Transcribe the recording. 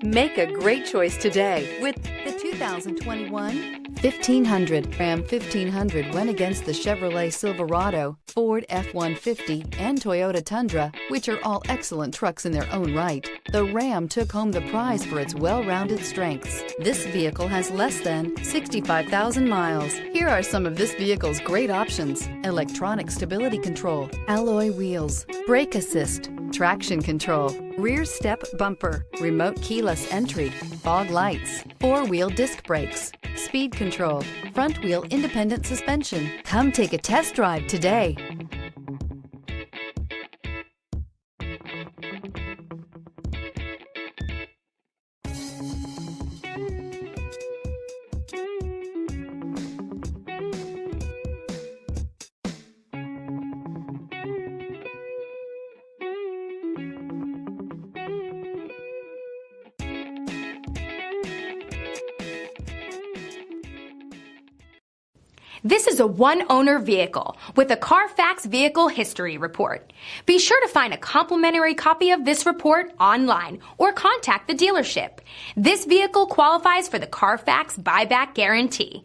Make a great choice today with The 2021 1500. Ram 1500 went against the Chevrolet Silverado, Ford F-150, and Toyota Tundra, which are all excellent trucks in their own right. The Ram took home the prize for its well-rounded strengths. This vehicle has less than 65,000 miles. Here are some of this vehicle's great options: electronic stability control, alloy wheels, brake assist, traction control, rear step bumper, remote keyless entry, fog lights, four-wheel disc brakes, speed control, front wheel independent suspension. Come take a test drive today. This is a one-owner vehicle with a CARFAX Vehicle History Report. Be sure to find a complimentary copy of this report online or contact the dealership. This vehicle qualifies for the CARFAX Buyback Guarantee.